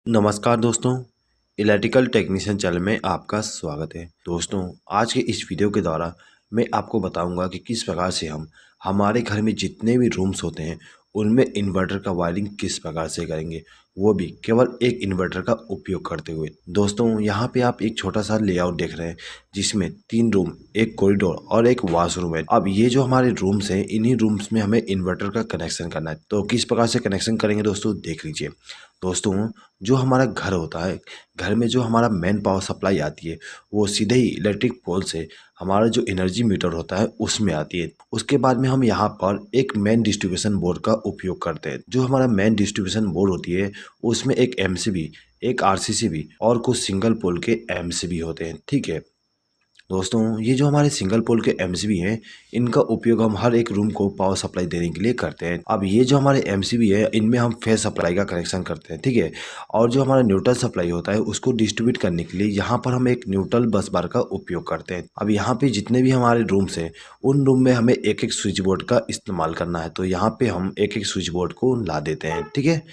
नमस्कार दोस्तों, electrical technician channel में आपका स्वागत है। दोस्तों, आज के इस वीडियो के द्वारा मैं आपको बताऊंगा कि किस प्रकार से हम हमारे घर में जितने भी रूम्स होते हैं उनमें इन्वर्टर का वायरिंग किस प्रकार से करेंगे, वो भी केवल एक इन्वर्टर का उपयोग करते हुए। दोस्तों, यहाँ पे आप एक छोटा सा लेआउट देख रहे हैं जिसमें 3 रूम, एक कॉरिडोर और एक वॉशरूम है। अब ये जो हमारे रूम्स हैं, इन्हीं रूम्स में हमें इन्वर्टर का कनेक्शन करना है। तो किस प्रकार से कनेक्शन करेंगे दोस्तों, देख लीजिए। दोस्तों, जो हमारा घर होता है, घर में जो हमारा मेन पावर सप्लाई आती है वो सीधे ही इलेक्ट्रिक पोल से हमारा जो एनर्जी मीटर होता है उसमें आती है। उसके बाद में हम यहाँ पर एक मेन डिस्ट्रीब्यूशन बोर्ड का उपयोग करते हैं। जो हमारा मेन डिस्ट्रीब्यूशन बोर्ड होती है उसमें एक एमसीबी, एक आरसीसीबी और कुछ सिंगल पोल के एमसीबी होते हैं। ठीक है दोस्तों, ये जो हमारे सिंगल पोल के एमसीबी हैं, इनका उपयोग हम हर एक रूम को पावर सप्लाई देने के लिए करते हैं। अब ये जो हमारे एमसीबी है, इनमें हम फेज सप्लाई का कनेक्शन करते हैं। ठीक है, और जो हमारा न्यूट्रल सप्लाई होता है उसको डिस्ट्रीब्यूट करने के लिए यहाँ पर हम एक न्यूट्रल बस बार का उपयोग करते हैं। अब यहाँ पे जितने भी हमारे रूम्स हैं उन रूम में हमें एक एक स्विच बोर्ड का इस्तेमाल करना है। तो यहाँ पे हम एक एक स्विच बोर्ड को ला देते हैं। ठीक है,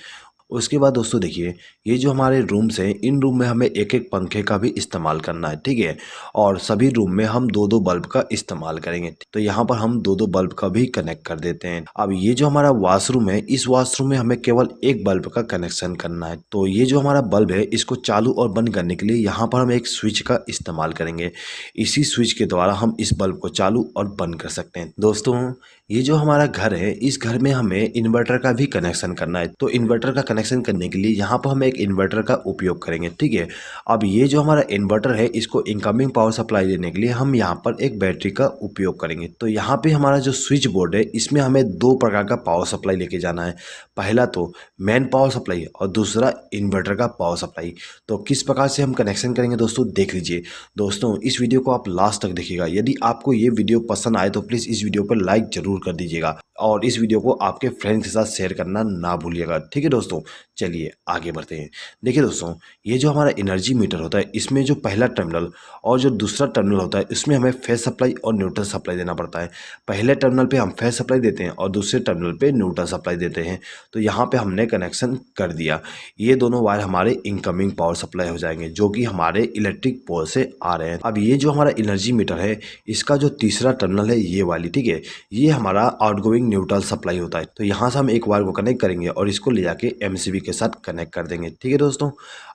उसके बाद दोस्तों देखिए, ये जो हमारे रूम्स हैं इन रूम में हमें एक एक पंखे का भी इस्तेमाल करना है। ठीक है, और सभी रूम में हम दो दो बल्ब का इस्तेमाल करेंगे। तो यहाँ पर हम दो दो बल्ब का भी कनेक्ट कर देते हैं। अब ये जो हमारा वॉशरूम है, इस वॉशरूम में हमें केवल एक बल्ब का कनेक्शन करना है। तो ये जो हमारा बल्ब है इसको चालू और बंद करने के लिए यहाँ पर हम एक स्विच का इस्तेमाल करेंगे। इसी स्विच के द्वारा हम इस बल्ब को चालू और बंद कर सकते हैं। दोस्तों, ये जो हमारा घर है, इस घर में हमें इन्वर्टर का भी कनेक्शन करना है। तो इन्वर्टर का कनेक्शन करने के लिए यहाँ पर हम एक इन्वर्टर का उपयोग करेंगे। ठीक है, अब ये जो हमारा इन्वर्टर है इसको इनकमिंग पावर सप्लाई देने के लिए हम यहाँ पर एक बैटरी का उपयोग करेंगे। तो यहाँ पे हमारा जो स्विच बोर्ड है इसमें हमें दो प्रकार का पावर सप्लाई लेके जाना है। पहला तो मेन पावर सप्लाई और दूसरा इन्वर्टर का पावर सप्लाई। तो किस प्रकार से हम कनेक्शन करेंगे दोस्तों, देख लीजिए। दोस्तों, इस वीडियो को आप लास्ट तक देखिएगा। यदि आपको ये वीडियो पसंद आए तो प्लीज़ इस वीडियो पर लाइक जरूर कर दीजिएगा और इस वीडियो को आपके फ्रेंड्स के साथ शेयर करना ना भूलिएगा। ठीक है दोस्तों, चलिए आगे बढ़ते हैं। देखिए दोस्तों, ये जो हमारा एनर्जी मीटर होता है इसमें जो पहला टर्मिनल और जो दूसरा टर्मिनल होता है इसमें हमें फेज सप्लाई और न्यूट्रल सप्लाई देना पड़ता है। पहले टर्मिनल पे हम फेज सप्लाई देते हैं और दूसरे टर्मिनल पे न्यूट्रल सप्लाई देते हैं। तो यहाँ पे हमने कनेक्शन कर दिया। ये दोनों वायर हमारे इनकमिंग पावर सप्लाई हो जाएंगे जो कि हमारे इलेक्ट्रिक पोल से आ रहे हैं। अब ये जो हमारा एनर्जी मीटर है इसका जो तीसरा टर्मिनल है ये वाली, ठीक है, ये हमारा आउटगोइंग न्यूट्रल सप्लाई होता है। तो यहाँ से हम एक वायर को कनेक्ट करेंगे और इसको ले जाके एमसीबी के साथ कनेक्ट कर देंगे। ठीक है दोस्तों,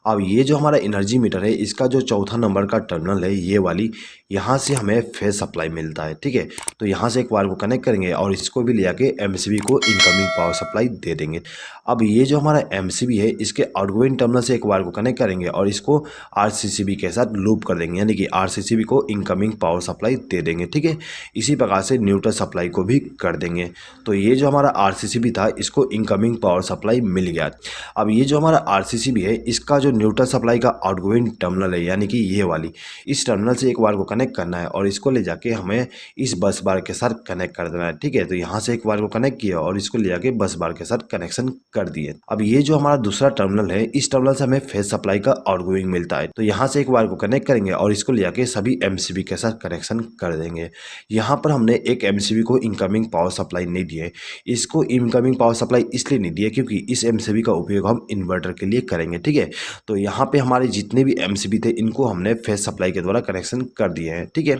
अब ये जो हमारा एनर्जी मीटर है इसका जो चौथा नंबर का टर्मिनल है ये वाली, यहाँ से हमें फेज सप्लाई मिलता है। ठीक है, तो यहाँ से एक वायर को कनेक्ट करेंगे और इसको भी ले जाके एमसीबी को इनकमिंग पावर सप्लाई दे देंगे। अब ये जो हमारा एमसीबी है इसके आउटगोइंग टर्मिनल से एक वायर को कनेक्ट करेंगे और इसको आरसीसीबी के साथ लूप कर देंगे, यानी कि आरसीसीबी को इनकमिंग पावर सप्लाई दे देंगे। ठीक है, इसी प्रकार से न्यूट्रल सप्लाई को भी कर देंगे। तो ये जो हमारा आरसीसीबी था इसको इनकमिंग पावर सप्लाई मिल गया। अब ये जो हमारा आरसीसीबी है इसका जो न्यूट्रल सप्लाई का आउटगोइंग टर्मिनल है, यानी कि ये वाली, इस टर्मिनल से एक वायर को कनेक्ट करना है और इसको ले जाके हमें इस बस बार के साथ कनेक्ट कर देना है। ठीक है, तो यहाँ से एक वायर को कनेक्ट किया और इसको ले जाके बस बार के साथ कनेक्शन कर दिए। अब ये जो हमारा दूसरा टर्मिनल है इस टर्मिनल से हमें फेज सप्लाई का आउटगोइंग मिलता है। तो यहाँ से एक वायर को कनेक्ट करेंगे और इसको ले जाके सभी एमसीबी के साथ कनेक्शन कर देंगे। यहाँ पर हमने एक एमसीबी को इनकमिंग पावर सप्लाई नहीं दी है। इसको इनकमिंग पावर सप्लाई इसलिए नहीं दी है क्योंकि इस एमसीबी का उपयोग हम इन्वर्टर के लिए करेंगे। ठीक है, तो यहाँ पे हमारे जितने भी एमसीबी थे इनको हमने फेज सप्लाई के द्वारा कनेक्शन कर दिए हैं। ठीक है,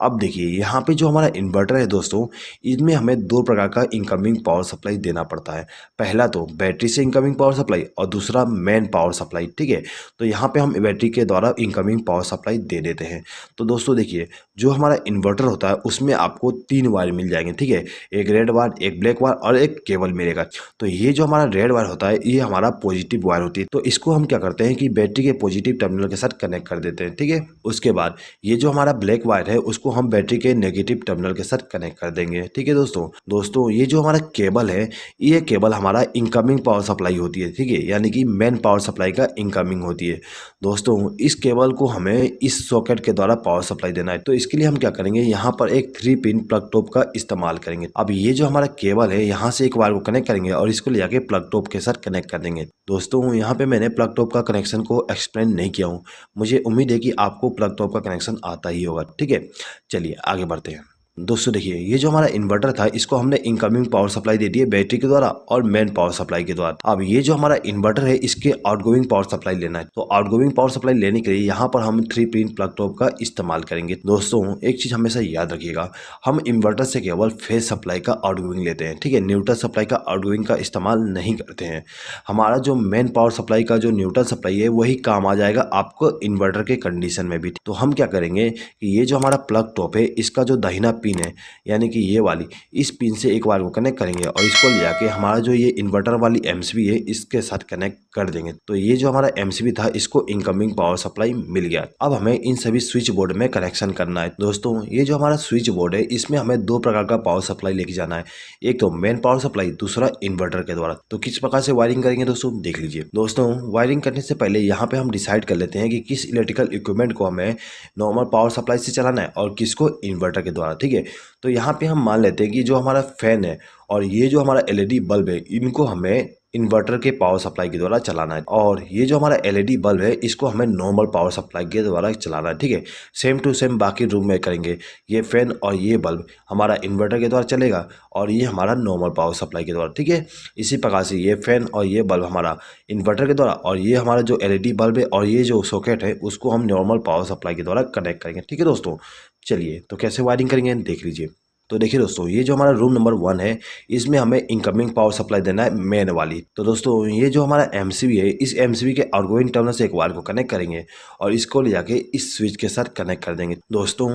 अब देखिए यहाँ पे जो हमारा इन्वर्टर है दोस्तों, इसमें हमें दो प्रकार का इनकमिंग पावर सप्लाई देना पड़ता है। पहला तो बैटरी से इनकमिंग पावर सप्लाई और दूसरा मेन पावर सप्लाई। ठीक है, तो यहाँ पे हम बैटरी के द्वारा इनकमिंग पावर सप्लाई दे देते हैं। तो दोस्तों देखिए, जो हमारा इन्वर्टर होता है उसमें आपको 3 वायर मिल जाएंगे। ठीक है, एक रेड वायर, एक ब्लैक वायर और एक केबल मिलेगा। तो ये जो हमारा रेड वायर होता है ये हमारा पॉजिटिव वायर होती है। तो इसको हम क्या करते हैं कि बैटरी के पॉजिटिव टर्मिनल के साथ कनेक्ट कर देते हैं। ठीक है, उसके बाद ये जो हमारा ब्लैक वायर है उसको हम बैटरी के नेगेटिव टर्मिनल के साथ कनेक्ट कर देंगे। ठीक है दोस्तों, ये जो हमारा केबल है ये केबल हमारा इनकमिंग पावर सप्लाई होती है। ठीक है, यानी कि मेन पावर सप्लाई का इनकमिंग होती है। दोस्तों, इस केबल को हमें इस सॉकेट के द्वारा पावर सप्लाई देना है। तो इसके लिए हम क्या करेंगे, यहाँ पर एक 3 पिन प्लग टॉप का इस्तेमाल करेंगे। अब ये जो हमारा केबल है यहाँ से एक वायर को कनेक्ट करेंगे और इसको ले जाके प्लग टॉप के साथ कनेक्ट कर देंगे। दोस्तों, यहाँ पे मैंने प्लग टॉप का कनेक्शन को एक्सप्लेन नहीं किया हूँ। मुझे उम्मीद है कि आपको प्लग टॉप का कनेक्शन आता ही होगा। ठीक है, चलिए आगे बढ़ते हैं। दोस्तों देखिए, ये जो हमारा इन्वर्टर था इसको हमने इनकमिंग पावर सप्लाई दे दी है बैटरी के द्वारा और मेन पावर सप्लाई के द्वारा। अब ये जो हमारा इन्वर्टर है इसके आउटगोइंग पावर सप्लाई लेना है। तो आउटगोइंग पावर सप्लाई लेने के लिए यहाँ पर हम 3 पिन प्लग टॉप का इस्तेमाल करेंगे। दोस्तों एक चीज हमेशा याद रखिएगा, हम इन्वर्टर से केवल फेज सप्लाई का आउटगोइंग लेते हैं, ठीक है, न्यूट्रल सप्लाई का आउटगोइंग का इस्तेमाल नहीं करते हैं। हमारा जो मेन पावर सप्लाई का जो न्यूट्रल सप्लाई है वही काम आ जाएगा आपको इन्वर्टर के कंडीशन में भी। तो हम क्या करेंगे कि ये जो हमारा प्लग टॉप है इसका जो दाहिना पिन है यानी कि ये वाली, इस पिन से एक बार को कनेक्ट करेंगे और इसको ले जाके हमारा जो ये इन्वर्टर वाली एमसीबी है इसके साथ कनेक्ट कर देंगे। तो ये जो हमारा एमसीबी था इसको इनकमिंग पावर सप्लाई मिल गया। अब हमें इन सभी स्विच बोर्ड में कनेक्शन करना है। दोस्तों ये जो हमारा स्विच बोर्ड है इसमें हमें 2 प्रकार का पावर सप्लाई लेके जाना है, एक तो मेन पावर सप्लाई, दूसरा इन्वर्टर के द्वारा। तो किस प्रकार से वायरिंग करेंगे दोस्तों देख लीजिए। दोस्तों वायरिंग करने से पहले यहाँ पे हम डिसाइड कर लेते हैं कि किस इलेक्ट्रिकल इक्विपमेंट को हमें नॉर्मल पावर सप्लाई से चलाना है और किसको इन्वर्टर के द्वारा, ठीक है। तो यहाँ पे हम मान लेते हैं कि जो हमारा फैन है और ये जो हमारा एलईडी बल्ब है इनको हमें इन्वर्टर के पावर सप्लाई के द्वारा चलाना है, और ये जो हमारा एलईडी बल्ब है इसको हमें नॉर्मल पावर सप्लाई के द्वारा चलाना है, ठीक है। सेम टू सेम बाकी रूम में करेंगे। ये फैन और ये बल्ब हमारा इन्वर्टर के द्वारा चलेगा और ये हमारा नॉर्मल पावर सप्लाई के द्वारा, ठीक है। इसी प्रकार से ये फैन और ये बल्ब हमारा इन्वर्टर के द्वारा और ये हमारा जो एलईडी बल्ब है और ये जो सॉकेट है उसको हम नॉर्मल पावर सप्लाई के द्वारा कनेक्ट करेंगे, ठीक है दोस्तों। चलिए तो कैसे वायरिंग करेंगे देख लीजिए। तो देखिए दोस्तों, ये जो हमारा रूम नंबर 1 है इसमें हमें इनकमिंग पावर सप्लाई देना है मेन वाली। तो दोस्तों ये जो हमारा एमसीबी है इस एमसीबी के आउटगोइंग टर्मिनल से एक वायर को कनेक्ट करेंगे और इसको ले जाके इस स्विच के साथ कनेक्ट कर देंगे। दोस्तों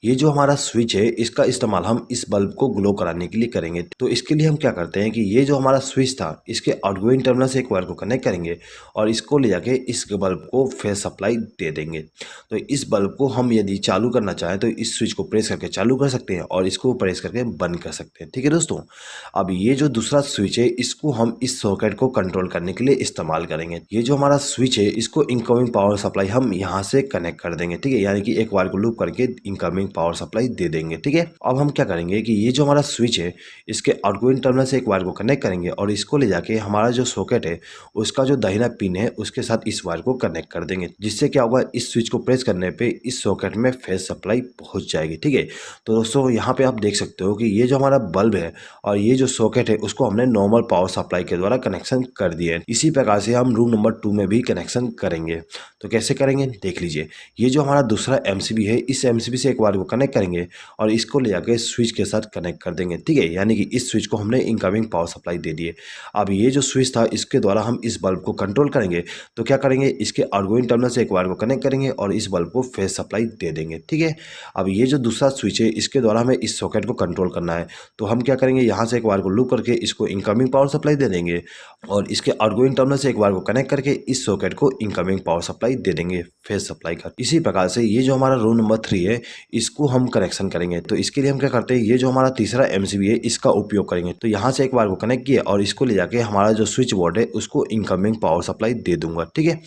ये जो हमारा स्विच है इसका इस्तेमाल हम इस बल्ब को ग्लो कराने के लिए करेंगे। तो इसके लिए हम क्या करते हैं कि ये जो हमारा स्विच था इसके आउटगोइंग टर्मिनल से एक वायर को कनेक्ट करेंगे और इसको ले जाके इस बल्ब को फेज सप्लाई दे देंगे। तो इस बल्ब को हम यदि चालू करना चाहें तो इस स्विच को प्रेस करके चालू कर सकते हैं और इसको प्रेस करके बंद कर सकते हैं, ठीक है दोस्तों। अब ये जो दूसरा स्विच है इसको हम इस सॉकेट को कंट्रोल करने के लिए इस्तेमाल करेंगे। ये जो हमारा स्विच है इसको इनकमिंग पावर सप्लाई हम यहाँ से कनेक्ट कर देंगे, ठीक है, यानी कि एक वायर को लूप करके इनकमिंग पावर सप्लाई दे देंगे, ठीक है। अब हम क्या करेंगे कि ये जो हमारा स्विच है इसके आउटगोइंग टर्मिनल से एक वायर को कनेक्ट करेंगे और इसको ले जाके हमारा जो सॉकेट है उसका जो दाहिना पिन है उसके साथ इस वायर को कनेक्ट कर देंगे, जिससे क्या होगा इस स्विच को प्रेस करने पे इस सॉकेट में फेज सप्लाई पहुंच जाएगी, ठीक है। तो दोस्तों यहाँ पे आप देख सकते हो कि ये जो हमारा बल्ब है और ये जो सॉकेट है उसको हमने नॉर्मल पावर सप्लाई के द्वारा कनेक्शन कर दिया है। इसी प्रकार से हम रूम नंबर 2 में भी कनेक्शन करेंगे। तो कैसे करेंगे देख लीजिए। ये जो हमारा दूसरा एमसीबी है इस एमसीबी से एक वायर को कनेक्ट करेंगे और इसको ले जाके स्विच के साथ कनेक्ट कर देंगे, ठीक है, यानी कि इस स्विच को हमने इनकमिंग पावर सप्लाई दे दी है। अब ये जो स्विच था इसके द्वारा हम इस बल्ब को कंट्रोल करेंगे। तो क्या करेंगे, इसके आउटगोइंग टर्मिनल से एक वायर को कनेक्ट करेंगे और इस बल्ब को फेज सप्लाई दे देंगे, ठीक है। अब ये जो दूसरा स्विच है इसके द्वारा हमें इस सॉकेट को कंट्रोल करना है। तो हम क्या करेंगे, यहाँ से एक वायर को लूप करके इसको इनकमिंग पावर सप्लाई दे देंगे और इसके आउटगोइंग टर्मिनल से एक वायर को कनेक्ट करके इस सॉकेट को इनकमिंग पावर सप्लाई दे देंगे फेज सप्लाई का। इसी प्रकार से ये जो हमारा रूम नंबर 3 है इसको हम कनेक्शन करेंगे। तो इसके लिए हम क्या करते हैं, ये जो हमारा तीसरा एमसीबी है इसका उपयोग करेंगे। तो यहाँ से एक वायर को कनेक्ट किया और इसको ले जाके हमारा जो स्विच बोर्ड है उसको इनकमिंग पावर सप्लाई दे दूंगा, ठीक है।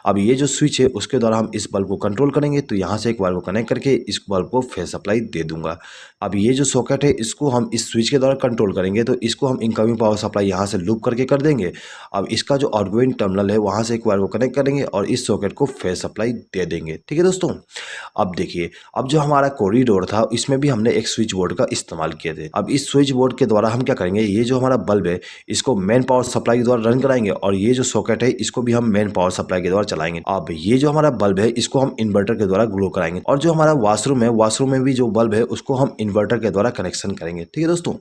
अब ये जो स्विच है उसके द्वारा हम इस बल्ब को कंट्रोल करेंगे। तो यहाँ से एक वायर को कनेक्ट करके इस बल्ब को फेज सप्लाई दे दूंगा। अब ये जो सॉकेट है इसको हम इस स्विच के द्वारा कंट्रोल करेंगे। तो इसको हम इनकमिंग पावर सप्लाई यहाँ से लूप करके कर देंगे। अब इसका जो आउटगोइंग टर्मिनल है वहाँ से एक वायर को कनेक्ट करेंगे और इस सॉकेट को फेज सप्लाई दे देंगे, ठीक है दोस्तों। अब देखिए, अब जो हमारा कॉरिडोर था इसमें भी हमने एक स्विच बोर्ड का इस्तेमाल किए थे। अब इस स्विच बोर्ड के द्वारा हम क्या करेंगे, ये जो हमारा बल्ब है इसको मेन पावर सप्लाई के द्वारा रन कराएंगे और ये जो सॉकेट है इसको भी हम मेन पावर सप्लाई के द्वारा चलाएंगे। अब ये जो हमारा बल्ब है इसको हम इन्वर्टर के द्वारा ग्लो कराएंगे और जो हमारा वॉशरूम है वॉशरूम में भी जो बल्ब है उसको हम इन्वर्टर के द्वारा कनेक्शन करेंगे, ठीक है दोस्तों।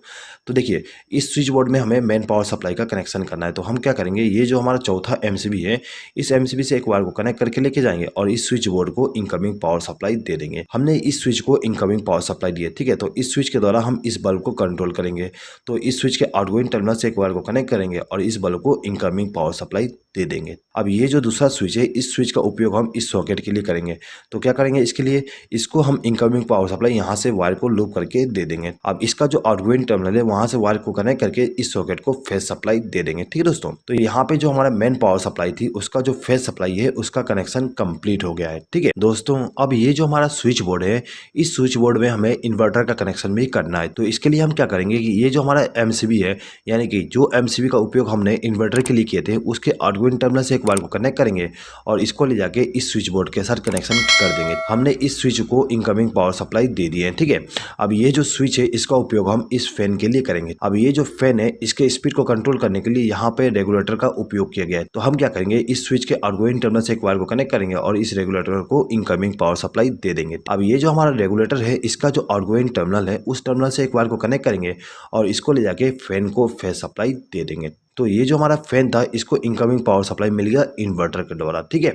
तो देखिए, इस स्विच बोर्ड में हमें मेन पावर सप्लाई का कनेक्शन करना है। तो हम क्या करेंगे, ये जो हमारा चौथा एमसीबी है इस एमसीबी से एक वायर को कनेक्ट करके लेके जाएंगे और इस स्विच बोर्ड को इनकमिंग पावर सप्लाई दे देंगे। हमने इस स्विच को इनकमिंग पावर सप्लाई दी है, ठीक है। तो इस स्विच के द्वारा हम इस बल्ब को कंट्रोल करेंगे। तो इस स्विच के आउटगोइंग टर्मिनल से एक वायर को कनेक्ट करेंगे और इस बल्ब को इनकमिंग पावर सप्लाई दे देंगे। अब ये जो दूसरा स्विच है इस स्विच का उपयोग हम इस सॉकेट के लिए करेंगे। तो क्या करेंगे, इसके लिए इसको हम इनकमिंग पावर सप्लाई यहाँ से वायर को लूप करके दे देंगे। अब इसका जो आउटगोइंग टर्मिनल है वहां से वायर को कनेक्ट करके इस सॉकेट को फेज सप्लाई दे देंगे, ठीक है दोस्तों। तो यहाँ पे जो हमारा मेन पावर सप्लाई थी उसका जो फेज सप्लाई है उसका कनेक्शन कंप्लीट हो गया है, ठीक है दोस्तों। अब ये जो हमारा स्विच बोर्ड है इस स्विच बोर्ड में हमें इन्वर्टर का कनेक्शन भी करना है। तो इसके लिए हम क्या करेंगे कि ये जो हमारा एमसीबी है यानी कि जो एमसीबी का उपयोग हमने इन्वर्टर के लिए किए थे उसके आउटगोइंग टर्मिनल से एक वायर को कनेक्ट करेंगे और इसको ले जाके इस स्विच बोर्ड के साथ कनेक्शन कर देंगे। हमने इस स्विच को इनकमिंग पावर सप्लाई दे दी है, ठीक है। अब ये जो स्विच है इसका उपयोग हम इस फैन के लिए करेंगे। अब ये जो फैन है इसके स्पीड को कंट्रोल करने के लिए यहाँ पे रेगुलेटर का उपयोग किया गया है। तो हम क्या करेंगे, इस स्विच के आउटगोइंग टर्मिनल से एक वायर को कनेक्ट करेंगे और इस रेगुलेटर को इनकमिंग पावर सप्लाई दे देंगे। अब ये जो हमारा रेगुलेटर है इसका जो आउटगोइंग टर्मिनल है उस टर्मिनल से एक वायर को कनेक्ट करेंगे और इसको ले जाके फैन को फेस सप्लाई दे देंगे। तो ये जो हमारा फैन था इसको इनकमिंग पावर सप्लाई मिल गया इन्वर्टर के द्वारा, ठीक है।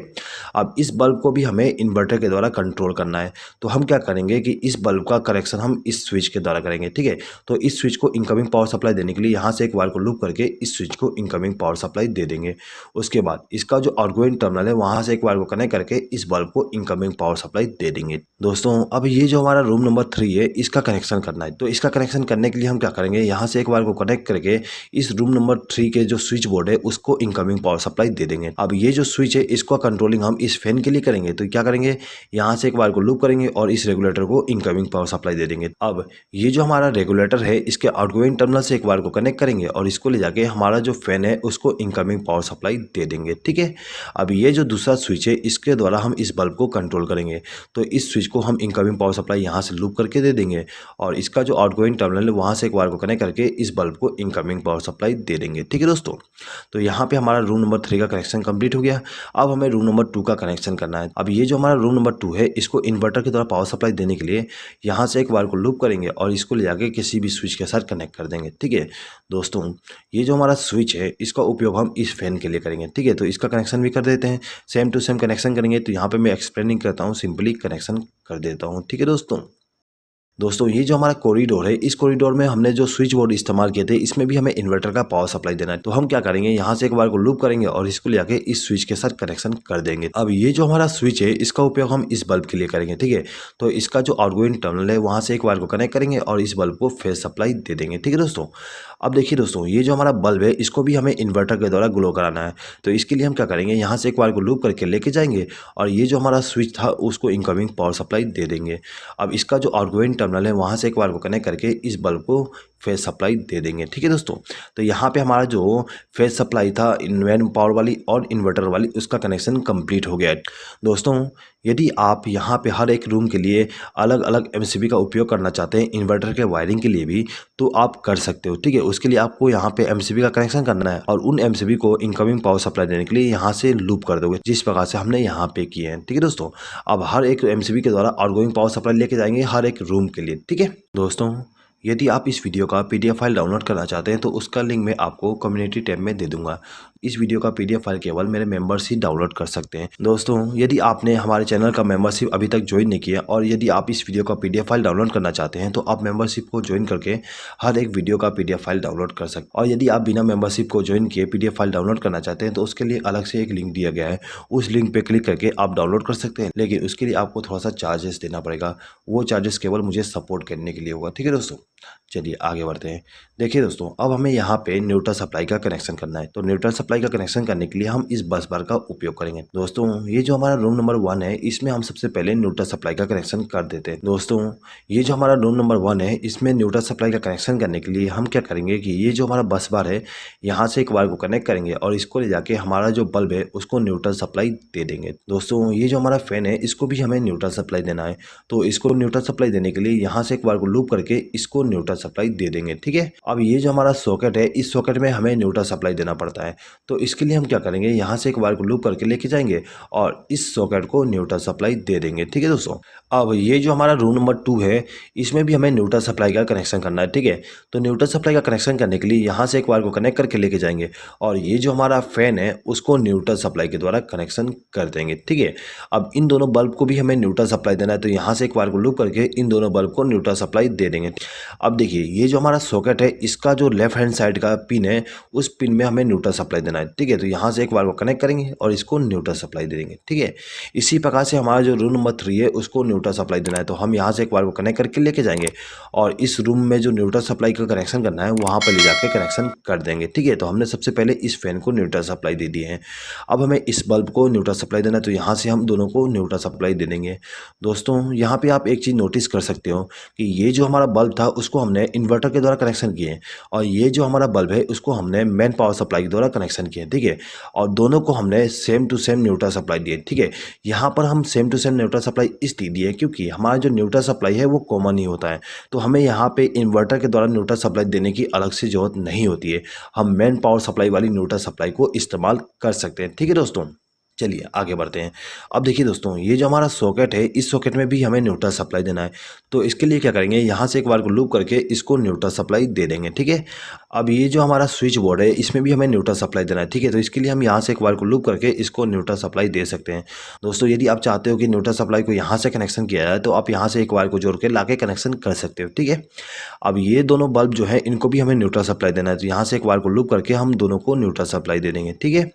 अब इस बल्ब को भी हमें इन्वर्टर के द्वारा कंट्रोल करना है। तो हम क्या करेंगे कि इस बल्ब का कनेक्शन हम इस स्विच के द्वारा करेंगे, ठीक है। तो इस स्विच को इनकमिंग पावर सप्लाई देने के लिए यहाँ से एक वायर को लूप करके इस स्विच को इनकमिंग पावर सप्लाई दे देंगे। उसके बाद इसका जो आउटगोइंग टर्मिनल है वहाँ से एक वायर को कनेक्ट करके इस बल्ब को इनकमिंग पावर सप्लाई दे देंगे। दोस्तों अब ये जो हमारा रूम नंबर 3 है इसका कनेक्शन करना है। तो इसका कनेक्शन करने के लिए हम क्या करेंगे, यहाँ से एक वायर को कनेक्ट करके इस रूम नंबर 3 के जो स्विच बोर्ड है उसको इनकमिंग पावर सप्लाई दे देंगे। अब ये जो स्विच है इसको कंट्रोलिंग हम इस फैन के लिए करेंगे। तो क्या करेंगे, यहाँ से एक वायर को लूप करेंगे और इस रेगुलेटर को इनकमिंग पावर सप्लाई दे देंगे। अब ये जो हमारा रेगुलेटर है इसके आउटगोइंग टर्मिनल से एक वायर को कनेक्ट करेंगे और इसको ले जाके हमारा जो फैन है उसको इनकमिंग पावर सप्लाई दे देंगे, ठीक है। अब ये जो दूसरा स्विच है इसके द्वारा हम इस बल्ब को कंट्रोल करेंगे। तो इस स्विच को हम इनकमिंग पावर सप्लाई यहाँ से लूप करके दे देंगे और इसका जो आउटगोइंग टर्मिनल है वहाँ से एक वायर को कनेक्ट करके इस बल्ब को इनकमिंग पावर सप्लाई दे देंगे, ठीक है दोस्तों। तो यहाँ पे हमारा रूम नंबर 3 का कनेक्शन कंप्लीट हो गया। अब हमें रूम नंबर 2 का कनेक्शन करना है। अब ये जो हमारा रूम नंबर 2 है इसको इन्वर्टर के द्वारा पावर सप्लाई देने के लिए यहाँ से एक वायर को लूप करेंगे और इसको ले जाके किसी भी स्विच के साथ कनेक्ट कर देंगे, ठीक है दोस्तों। ये जो हमारा स्विच है इसका उपयोग हम इस फैन के लिए करेंगे, ठीक है। तो इसका कनेक्शन भी कर देते हैं, सेम टू सेम कनेक्शन करेंगे। तो यहाँ पे मैं एक्सप्लेनिंग करता हूँ, सिंपली कनेक्शन कर देता हूँ, ठीक है दोस्तों ये जो हमारा कॉरिडोर है इस कॉरिडोर में हमने जो स्विच बोर्ड इस्तेमाल किए थे इसमें भी हमें इन्वर्टर का पावर सप्लाई देना है। तो हम क्या करेंगे, यहाँ से एक बार को लूप करेंगे और इसको ले जाके इस स्विच के साथ कनेक्शन कर देंगे। अब ये जो हमारा स्विच है इसका उपयोग हम इस बल्ब के लिए करेंगे, ठीक है। तो इसका जो आउटगोइंग टर्मिनल है वहाँ से एक बार को कनेक्ट करेंगे और इस बल्ब को फेस सप्लाई दे देंगे, ठीक है दोस्तों। अब देखिए दोस्तों ये जो हमारा बल्ब है इसको भी हमें इन्वर्टर के द्वारा ग्लो कराना है। तो इसके लिए हम क्या करेंगे, यहाँ से एक बार को लूप करके लेके जाएंगे और ये जो हमारा स्विच था उसको इनकमिंग पावर सप्लाई दे देंगे। अब इसका जो आउटगोइंग टर्मिनल है वहाँ से एक बार को कनेक्ट करके इस बल्ब को फेस सप्लाई दे देंगे, ठीक है दोस्तों। तो यहाँ पे हमारा जो फेस सप्लाई था इन्वेन पावर वाली और इन्वर्टर वाली उसका कनेक्शन कंप्लीट हो गया है दोस्तों। यदि आप यहाँ पे हर एक रूम के लिए अलग अलग एमसीबी का उपयोग करना चाहते हैं इन्वर्टर के वायरिंग के लिए भी तो आप कर सकते हो, ठीक है। उसके लिए आपको यहाँ पे एमसीबी का कनेक्शन करना है और उन एमसीबी को इनकमिंग पावर सप्लाई देने के लिए यहाँ से लूप कर दोगे जिस प्रकार से हमने यहाँ पे किए हैं, ठीक है दोस्तों। अब हर एक एमसीबी के द्वारा आउटगोइंग पावर सप्लाई लेके जाएंगे हर एक रूम के लिए, ठीक है दोस्तों। यदि आप इस वीडियो का पीडीएफ फाइल डाउनलोड करना चाहते हैं तो उसका लिंक मैं आपको कम्युनिटी टैब में दे दूंगा। इस वीडियो का पीडीएफ फाइल केवल मेरे मेंबर्स ही डाउनलोड कर सकते हैं दोस्तों। यदि आपने हमारे चैनल का मेंबरशिप अभी तक ज्वाइन नहीं किया और यदि आप इस वीडियो का पीडीएफ फाइल डाउनलोड करना चाहते हैं तो आप मेंबरशिप को ज्वाइन करके हर एक वीडियो का पीडीएफ फाइल डाउनलोड कर सकते हैं। और यदि आप बिना मेंबरशिप को ज्वाइन किए पीडीएफ फाइल डाउनलोड करना चाहते हैं तो उसके लिए अलग से एक लिंक दिया गया है, उस लिंक पर क्लिक करके आप डाउनलोड कर सकते हैं। लेकिन उसके लिए आपको थोड़ा सा चार्जेस देना पड़ेगा, वो चार्जेस केवल मुझे सपोर्ट करने के लिए होगा, ठीक है दोस्तों। चलिए आगे बढ़ते हैं। देखिए दोस्तों अब हमें यहाँ पे न्यूट्रल सप्लाई का कनेक्शन करना है। तो न्यूट्रल सप्लाई का कनेक्शन करने के लिए हम इस बस बार का उपयोग करेंगे दोस्तों। ये जो हमारा रूम नंबर 1 है इसमें हम सबसे पहले न्यूट्रल सप्लाई का कनेक्शन कर देते हैं दोस्तों। ये जो हमारा रूम नंबर 1 है इसमें न्यूट्रल सप्लाई का कनेक्शन करने के लिए हम क्या करेंगे कि ये जो हमारा बस बार है यहाँ से एक वायर को कनेक्ट करेंगे और इसको ले जाके हमारा जो बल्ब है उसको न्यूट्रल सप्लाई दे देंगे दोस्तों। ये जो हमारा फैन है इसको भी हमें न्यूट्रल सप्लाई देना है। तो इसको न्यूट्रल सप्लाई देने के लिए यहाँ से एक बार को लूप करके इसको न्यूट्रल सप्लाई दे देंगे, ठीक है। अब ये जो हमारा सॉकेट है इस सॉकेट में हमें न्यूट्रल सप्लाई देना पड़ता है। तो इसके लिए हम क्या करेंगे, यहाँ से एक वायर को लूप करके लेके जाएंगे और इस सॉकेट को न्यूट्रल सप्लाई दे देंगे, ठीक है दोस्तों। अब ये जो हमारा रूम नंबर 2 है इसमें भी हमें न्यूट्रल सप्लाई का कनेक्शन करना है, ठीक है। तो न्यूट्रल सप्लाई का कनेक्शन करने के लिए यहाँ से एक वायर को कनेक्ट करके लेके जाएंगे और ये जो हमारा फैन है उसको न्यूट्रल सप्लाई के द्वारा कनेक्शन कर देंगे, ठीक है। अब इन दोनों बल्ब को भी हमें न्यूट्रल सप्लाई देना है। तो यहाँ से एक वायर को लूप करके इन दोनों बल्ब को न्यूट्रल सप्लाई दे देंगे। अब देखिए ये जो हमारा सॉकेट है इसका जो लेफ्ट हैंड साइड का पिन है उस पिन में हमें न्यूट्रल सप्लाई देना है, ठीक है। तो यहाँ से एक वायर को कनेक्ट करेंगे और इसको न्यूट्रल सप्लाई दे देंगे, ठीक है। इसी प्रकार से हमारा जो रूम नंबर 3 है उसको न्यूट्रल सप्लाई देना है। तो हम यहाँ से एक वायर को कनेक्ट करके लेके जाएंगे और इस रूम में जो न्यूट्रल सप्लाई का कनेक्शन करना है वहाँ पर ले जाके कनेक्शन कर देंगे, ठीक है। तो हमने सबसे पहले इस फैन को न्यूट्रल सप्लाई दे दी है। अब हमें इस बल्ब को न्यूट्रल सप्लाई देना है। तो यहाँ से हम दोनों को न्यूट्रल सप्लाई दे देंगे दोस्तों। यहाँ पे आप एक चीज़ नोटिस कर सकते हो कि ये जो हमारा बल्ब था उसको हमने हमने इन्वर्टर के द्वारा कनेक्शन किए हैं और ये जो हमारा बल्ब है उसको हमने मेन पावर सप्लाई के द्वारा कनेक्शन किए हैं, ठीक है। और दोनों को हमने same to same neutral supply दिए, ठीक है। यहाँ पर हम same to same neutral supply इसलिए दिए क्योंकि हमारा जो न्यूट्रल सप्लाई है वो कॉमन ही होता है, तो हमें यहाँ पे इन्वर्टर के द्वारा न्यूट्रल सप्लाई देने की अलग से ज़रूरत नहीं होती है। हम मेन पावर सप्लाई वाली न्यूट्रल सप्लाई को इस्तेमाल कर सकते हैं, ठीक है दोस्तों। चलिए आगे बढ़ते हैं। अब देखिए दोस्तों, ये जो हमारा सॉकेट है इस सॉकेट में भी हमें न्यूट्रल सप्लाई देना है, तो इसके लिए क्या करेंगे, यहाँ से एक बार को लूप करके इसको न्यूट्रल सप्लाई दे देंगे, ठीक है। अब ये जो हमारा स्विच बोर्ड है इसमें भी हमें न्यूट्रल सप्लाई देना है, ठीक है। तो इसके लिए हम यहाँ से एक बार को लूप करके इसको न्यूट्रल सप्लाई दे सकते हैं। दोस्तों यदि आप चाहते हो कि न्यूट्रल सप्लाई को यहाँ से कनेक्शन किया जाए तो आप यहाँ से एक बार को जोड़ के ला के कनेक्शन कर सकते हो, ठीक है। अब ये दोनों बल्ब जो है इनको भी हमें न्यूट्रल सप्लाई देना है, तो यहाँ से एक बार को लूप करके हम दोनों को न्यूट्रल सप्लाई दे देंगे, ठीक है।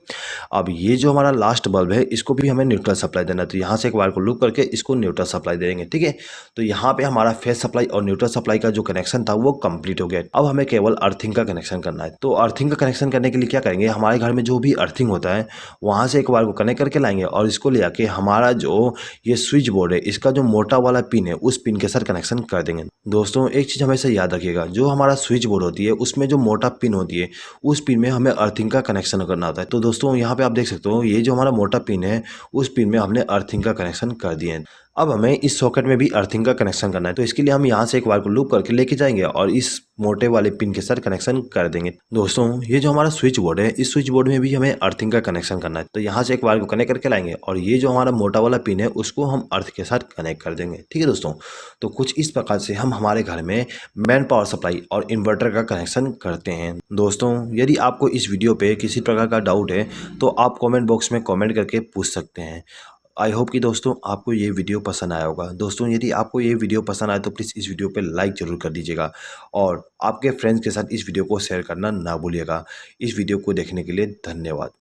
अब ये जो हमारा लास्ट बल्ब है इसको भी हमें न्यूट्रल सप्लाई देना है, तो यहाँ से एक बार को लूप करके इसको न्यूट्रल सप्लाई देंगे, ठीक है। तो यहाँ पे हमारा फेस सप्लाई और न्यूट्रल सप्लाई का जो कनेक्शन था वो कंप्लीट हो गया। अब हमें केवल अर्थिंग का कनेक्शन करना है, तो अर्थिंग का कनेक्शन करने के लिए क्या करेंगे, हमारे घर में जो भी अर्थिंग होता है वहाँ से एक बार को कनेक्ट करके लाएंगे और इसको ले आके हमारा जो ये स्विच बोर्ड है इसका जो मोटा वाला पिन है उस पिन के साथ कनेक्शन कर देंगे। दोस्तों एक चीज़ हमेशा याद रखिएगा, जो हमारा स्विच बोर्ड होती है उसमें जो मोटा पिन होती है उस पिन में हमें अर्थिंग का कनेक्शन करना होता है। तो दोस्तों यहाँ पे आप देख सकते हो ये जो हमारा मोटा पिन है उस पिन में हमने अर्थिंग का कनेक्शन कर दिया है। अब हमें इस सॉकेट में भी अर्थिंग का कनेक्शन करना है, तो इसके लिए हम यहाँ से एक बार को लूप करके लेके जाएंगे और इस मोटे वाले पिन के साथ कनेक्शन कर देंगे। दोस्तों ये जो हमारा स्विच बोर्ड है इस स्विच बोर्ड में भी हमें अर्थिंग का कनेक्शन करना है, तो यहाँ से एक बार को कनेक्ट करके लाएंगे और ये जो हमारा मोटा वाला पिन है उसको हम अर्थ के साथ कनेक्ट कर देंगे, ठीक है दोस्तों। तो कुछ इस प्रकार से हम हमारे घर में मेन पावर सप्लाई और इन्वर्टर का कनेक्शन करते हैं। दोस्तों यदि आपको इस वीडियो पे किसी प्रकार का डाउट है तो आप कमेंट बॉक्स में कमेंट करके पूछ सकते हैं। आई होप कि दोस्तों आपको ये वीडियो पसंद आया होगा। दोस्तों यदि आपको ये वीडियो पसंद आए तो प्लीज़ इस वीडियो पे लाइक ज़रूर कर दीजिएगा और आपके फ्रेंड्स के साथ इस वीडियो को शेयर करना ना भूलिएगा। इस वीडियो को देखने के लिए धन्यवाद।